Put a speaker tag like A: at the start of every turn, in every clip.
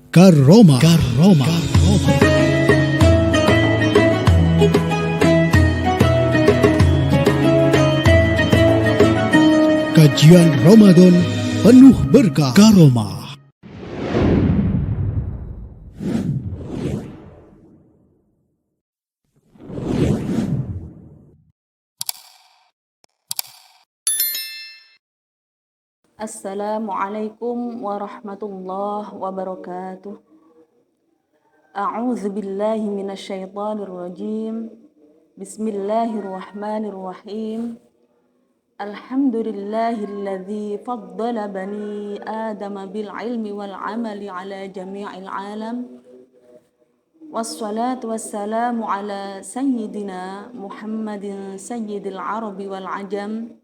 A: Karoma. Karoma. Kajian Ramadan penuh berkah. Karoma.
B: Assalamualaikum warahmatullahi wabarakatuh. A'udzu billahi minasyaitonir rajim. Bismillahirrahmanirrahim. Alhamdulillahilladzi faddala bani Adam bil ilmi wal amali ala jami'il alam. Wassalatu wassalamu ala sayyidina Muhammadin sayyidil arabi wal ajam.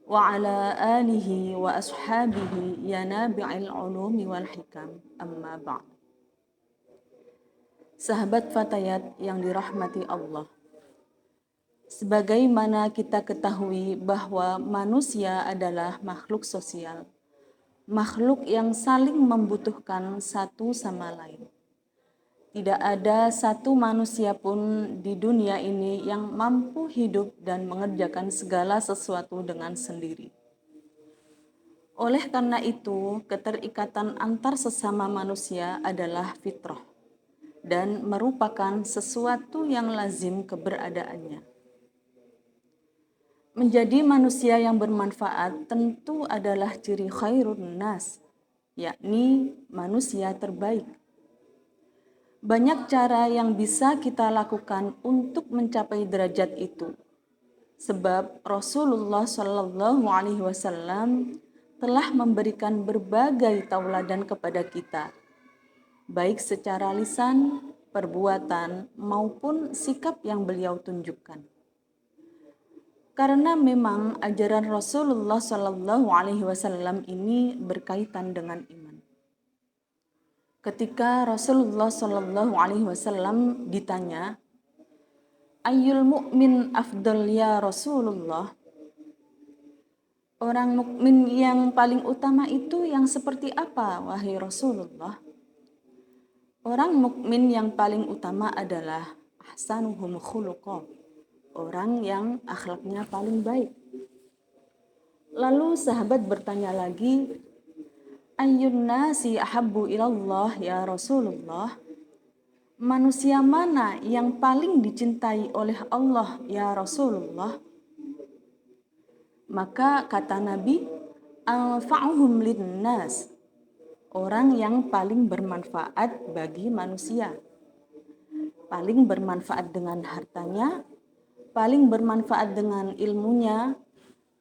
B: Wa ala alihi wa ashabihi ya nabi'il ulumi wal hikam, amma ba'd. Sahabat Fatayat yang dirahmati Allah, sebagaimana kita ketahui bahwa manusia adalah makhluk sosial, makhluk yang saling membutuhkan satu sama lain. Tidak ada satu manusia pun di dunia ini yang mampu hidup dan mengerjakan segala sesuatu dengan sendiri. Oleh karena itu, keterikatan antar sesama manusia adalah fitrah dan merupakan sesuatu yang lazim keberadaannya. Menjadi manusia yang bermanfaat tentu adalah ciri khairun nas, yakni manusia terbaik. Banyak cara yang bisa kita lakukan untuk mencapai derajat itu. Sebab Rasulullah Shallallahu Alaihi Wasallam telah memberikan berbagai tauladan kepada kita, baik secara lisan, perbuatan, maupun sikap yang beliau tunjukkan. Karena memang ajaran Rasulullah Shallallahu Alaihi Wasallam ini berkaitan dengan iman. Ketika Rasulullah Shallallahu Alaihi Wasallam ditanya, Ayyul mu'min afdal ya Rasulullah? Orang mukmin yang paling utama itu yang seperti apa, wahai Rasulullah? Orang mukmin yang paling utama adalah ahsanuhum khuluqa, orang yang akhlaknya paling baik. Lalu sahabat bertanya lagi, Ayyun nasi ahabbu ilallah ya Rasulullah? Manusia mana yang paling dicintai oleh Allah ya Rasulullah? Maka kata Nabi, anfa'uhum linnas, orang yang paling bermanfaat bagi manusia. Paling bermanfaat dengan hartanya, paling bermanfaat dengan ilmunya,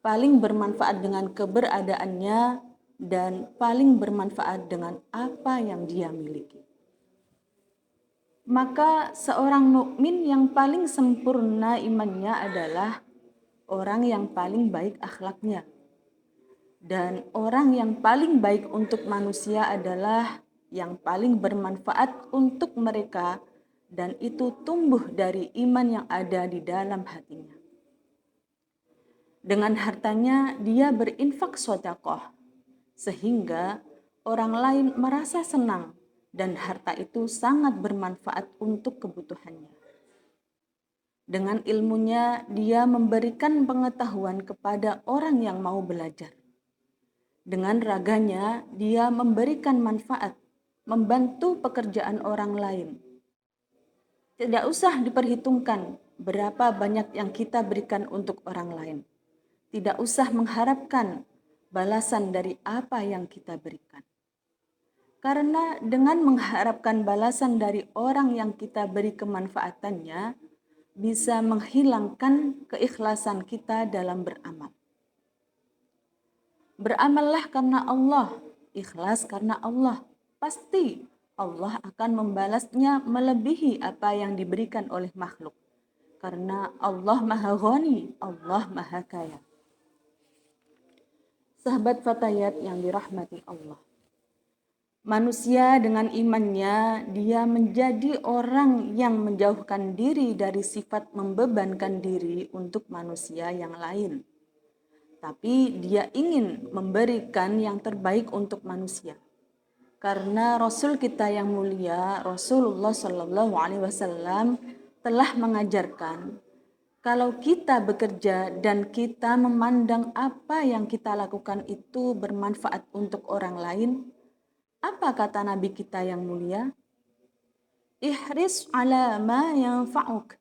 B: paling bermanfaat dengan keberadaannya, dan paling bermanfaat dengan apa yang dia miliki. Maka seorang mukmin yang paling sempurna imannya adalah orang yang paling baik akhlaknya. Dan orang yang paling baik untuk manusia adalah yang paling bermanfaat untuk mereka, dan itu tumbuh dari iman yang ada di dalam hatinya. Dengan hartanya dia berinfak sedekah, sehingga orang lain merasa senang dan harta itu sangat bermanfaat untuk kebutuhannya. Dengan ilmunya dia memberikan pengetahuan kepada orang yang mau belajar. Dengan raganya dia memberikan manfaat, membantu pekerjaan orang lain. Tidak usah diperhitungkan berapa banyak yang kita berikan untuk orang lain. Tidak usah mengharapkan balasan dari apa yang kita berikan. Karena dengan mengharapkan balasan dari orang yang kita beri kemanfaatannya, bisa menghilangkan keikhlasan kita dalam beramal. Beramallah karena Allah, ikhlas karena Allah. Pasti Allah akan membalasnya melebihi apa yang diberikan oleh makhluk. Karena Allah Maha Ghani, Allah Maha Kaya. Sahabat Fatayat yang dirahmati Allah, manusia dengan imannya dia menjadi orang yang menjauhkan diri dari sifat membebankan diri untuk manusia yang lain. Tapi dia ingin memberikan yang terbaik untuk manusia. Karena Rasul kita yang mulia, Rasulullah Shallallahu Alaihi Wasallam telah mengajarkan kalau kita bekerja dan kita memandang apa yang kita lakukan itu bermanfaat untuk orang lain, apa kata Nabi kita yang mulia? Ihris ala ma yanfa'uk.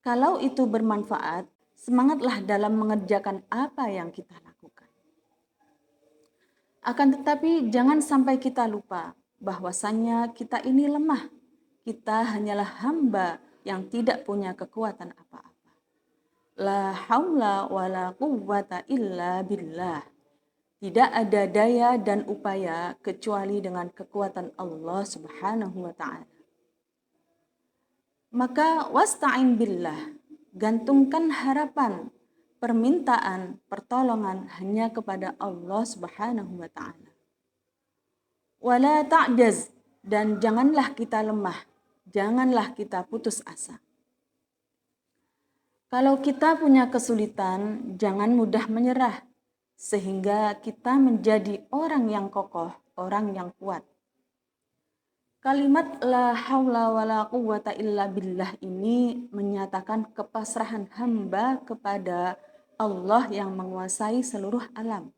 B: Kalau itu bermanfaat, semangatlah dalam mengerjakan apa yang kita lakukan. Akan tetapi jangan sampai kita lupa bahwasannya kita ini lemah. Kita hanyalah hamba yang tidak punya kekuatan apa-apa. La haula wa la quwwata illa billah. Tidak ada daya dan upaya kecuali dengan kekuatan Allah Subhanahu wa ta'ala. Maka wasta'in billah, gantungkan harapan, permintaan, pertolongan hanya kepada Allah Subhanahu wa ta'ala. Wala ta'jaz, dan janganlah kita lemah, janganlah kita putus asa. Kalau kita punya kesulitan, jangan mudah menyerah, sehingga kita menjadi orang yang kokoh, orang yang kuat. Kalimat la haula wa la quwwata illa billah ini menyatakan kepasrahan hamba kepada Allah yang menguasai seluruh alam.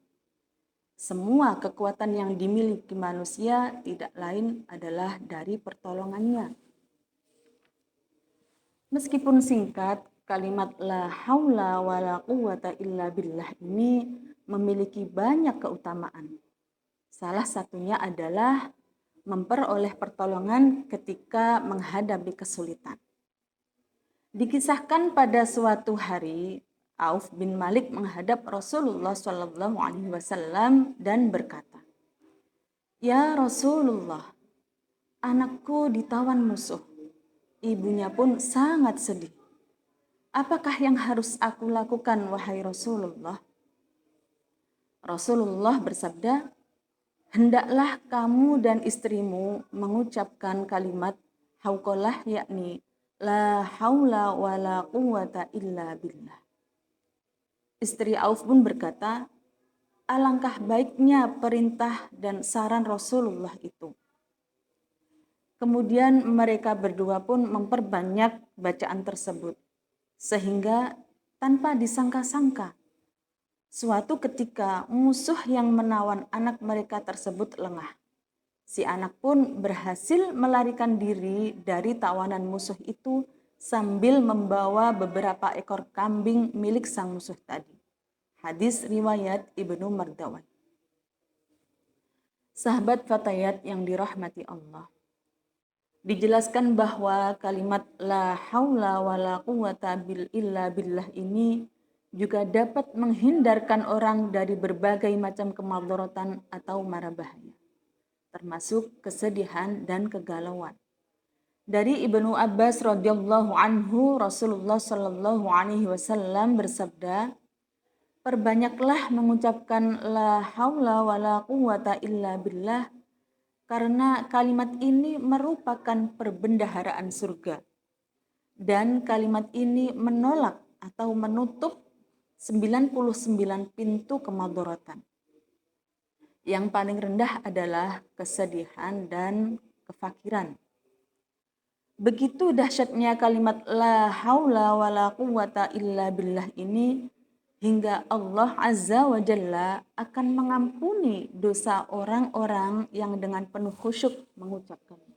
B: Semua kekuatan yang dimiliki manusia tidak lain adalah dari pertolongannya. Meskipun singkat, kalimat la haula wa la quwwata illa billah ini memiliki banyak keutamaan. Salah satunya adalah memperoleh pertolongan ketika menghadapi kesulitan. Dikisahkan pada suatu hari, Auf bin Malik menghadap Rasulullah SAW dan berkata, "Ya Rasulullah, anakku ditawan musuh. Ibunya pun sangat sedih. Apakah yang harus aku lakukan, wahai Rasulullah?" Rasulullah bersabda, "Hendaklah kamu dan istrimu mengucapkan kalimat hauqalah, yakni la haula wa la quwwata illa billah." Istri Auf pun berkata, "Alangkah baiknya perintah dan saran Rasulullah itu." Kemudian mereka berdua pun memperbanyak bacaan tersebut, sehingga tanpa disangka-sangka, suatu ketika musuh yang menawan anak mereka tersebut lengah. Si anak pun berhasil melarikan diri dari tawanan musuh itu sambil membawa beberapa ekor kambing milik sang musuh tadi. Hadis riwayat Ibnu Mardawai. Sahabat Fatayat yang dirahmati Allah, dijelaskan bahwa kalimat la haula wa la quwwata illa billah ini juga dapat menghindarkan orang dari berbagai macam kemadharatan atau mara bahaya, termasuk kesedihan dan kegalauan. Dari Ibnu Abbas radhiyallahu anhu, Rasulullah shallallahu alaihi wasallam bersabda, "Perbanyaklah mengucapkan la haula wa la quwwata illa billah, karena kalimat ini merupakan perbendaharaan surga. Dan kalimat ini menolak atau menutup 99 pintu kemadharatan. Yang paling rendah adalah kesedihan dan kefakiran." Begitu dahsyatnya kalimat la haula wa la quwwata illa billah ini, hingga Allah Azza wa Jalla akan mengampuni dosa orang-orang yang dengan penuh khusyuk mengucapkannya.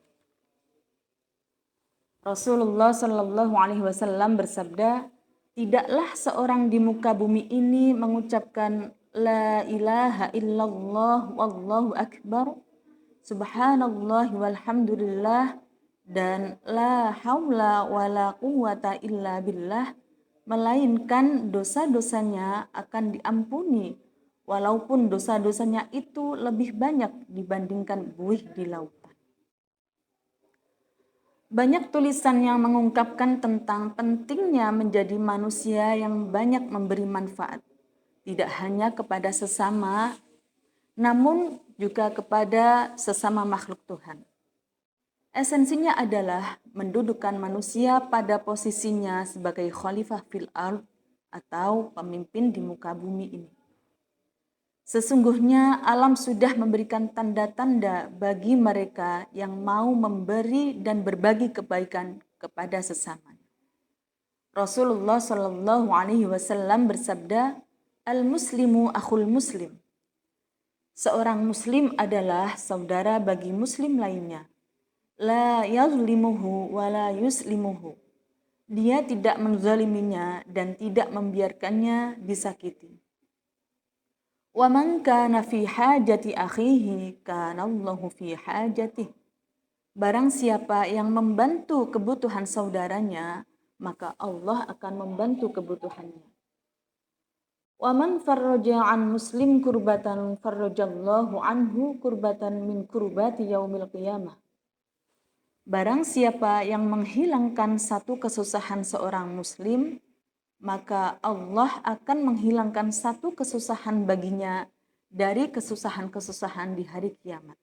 B: Rasulullah Shallallahu Alaihi Wasallam bersabda, "Tidaklah seorang di muka bumi ini mengucapkan la ilaha illallah wallahu akbar, subhanallah walhamdulillah, dan la haula wa la quwwata illa billah, melainkan dosa-dosanya akan diampuni, walaupun dosa-dosanya itu lebih banyak dibandingkan buih di lautan." Banyak tulisan yang mengungkapkan tentang pentingnya menjadi manusia yang banyak memberi manfaat, tidak hanya kepada sesama, namun juga kepada sesama makhluk Tuhan. Esensinya adalah mendudukkan manusia pada posisinya sebagai khalifah fil ard atau pemimpin di muka bumi ini. Sesungguhnya alam sudah memberikan tanda-tanda bagi mereka yang mau memberi dan berbagi kebaikan kepada sesamanya. Rasulullah Shallallahu Alaihi Wasallam bersabda, "Al-Muslimu akhul Muslim." Seorang Muslim adalah saudara bagi Muslim lainnya. La yazlimuhu wa la yuslimuhu. Dia tidak menzaliminya dan tidak membiarkannya disakiti. Wa man kana fi hajati akhihi kana Allahu fi hajatih. Barang siapa yang membantu kebutuhan saudaranya, maka Allah akan membantu kebutuhannya. Wa man farraja an muslim kurbatan farrajallahu anhu kurbatan min kurbati yaumil qiyamah. Barang siapa yang menghilangkan satu kesusahan seorang muslim, maka Allah akan menghilangkan satu kesusahan baginya dari kesusahan-kesusahan di hari kiamat.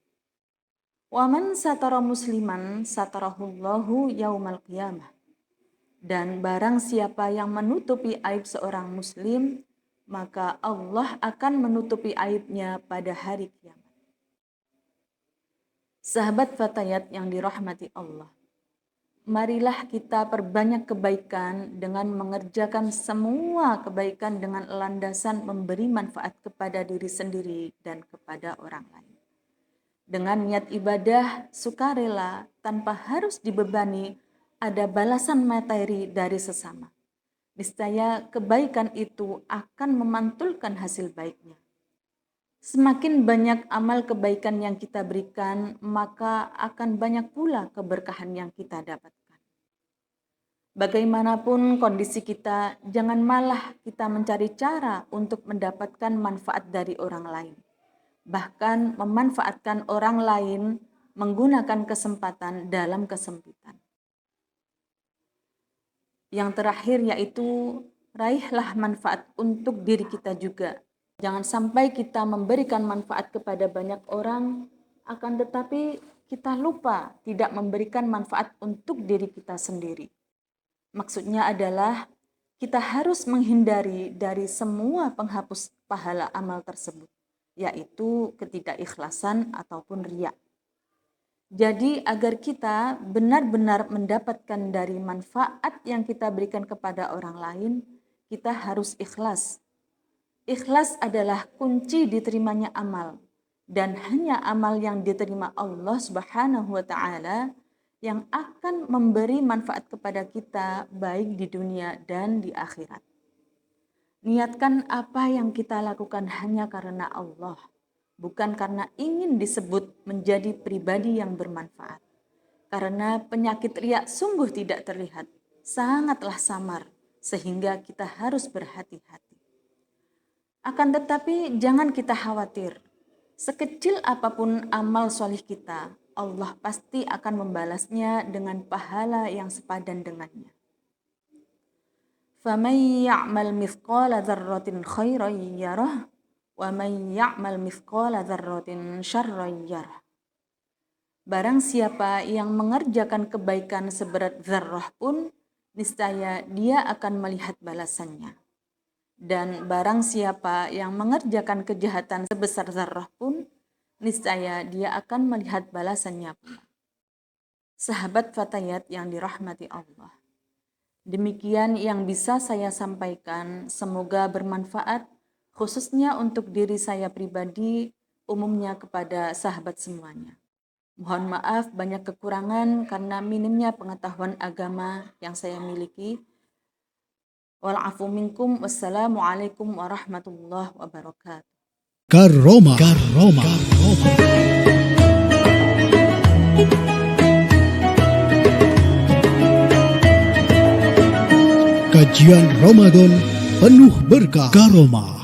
B: Wa man satara musliman satarahullahu yaumal qiyamah. Dan barang siapa yang menutupi aib seorang muslim, maka Allah akan menutupi aibnya pada hari kiamat. Sahabat Fatayat yang dirahmati Allah, marilah kita perbanyak kebaikan dengan mengerjakan semua kebaikan dengan landasan memberi manfaat kepada diri sendiri dan kepada orang lain. Dengan niat ibadah, sukarela, tanpa harus dibebani, ada balasan materi dari sesama. Niscaya kebaikan itu akan memantulkan hasil baiknya. Semakin banyak amal kebaikan yang kita berikan, maka akan banyak pula keberkahan yang kita dapatkan. Bagaimanapun kondisi kita, jangan malah kita mencari cara untuk mendapatkan manfaat dari orang lain. Bahkan memanfaatkan orang lain menggunakan kesempatan dalam kesempitan. Yang terakhir yaitu raihlah manfaat untuk diri kita juga. Jangan sampai kita memberikan manfaat kepada banyak orang, akan tetapi kita lupa tidak memberikan manfaat untuk diri kita sendiri. Maksudnya adalah kita harus menghindari dari semua penghapus pahala amal tersebut, yaitu ketidakikhlasan ataupun riya. Jadi agar kita benar-benar mendapatkan dari manfaat yang kita berikan kepada orang lain, kita harus ikhlas. Ikhlas adalah kunci diterimanya amal, dan hanya amal yang diterima Allah Subhanahu wa Ta'ala yang akan memberi manfaat kepada kita baik di dunia dan di akhirat. Niatkan apa yang kita lakukan hanya karena Allah, bukan karena ingin disebut menjadi pribadi yang bermanfaat. Karena penyakit riya sungguh tidak terlihat, sangatlah samar, sehingga kita harus berhati-hati. Akan tetapi jangan kita khawatir, sekecil apapun amal solih kita, Allah pasti akan membalasnya dengan pahala yang sepadan dengannya. فَمَنْ يَعْمَلْ مِثْقَالَ ذَرَّةٍ خَيْرًا يَرَهُ وَمَنْ يَعْمَلْ مِثْقَالَ ذَرَّةٍ شَرًّا يَرَهُ. Barang siapa yang mengerjakan kebaikan seberat zarrah pun, niscaya dia akan melihat balasannya. Dan barang siapa yang mengerjakan kejahatan sebesar zarrah pun, niscaya dia akan melihat balasannya pula. Sahabat Fatayat yang dirahmati Allah, demikian yang bisa saya sampaikan, semoga bermanfaat, khususnya untuk diri saya pribadi, umumnya kepada sahabat semuanya. Mohon maaf banyak kekurangan karena minimnya pengetahuan agama yang saya miliki. Wal'afu minkum, wassalamualaikum warahmatullahi wabarakatuh.
A: Karoma. Kajian Ramadan penuh berkah. Karoma.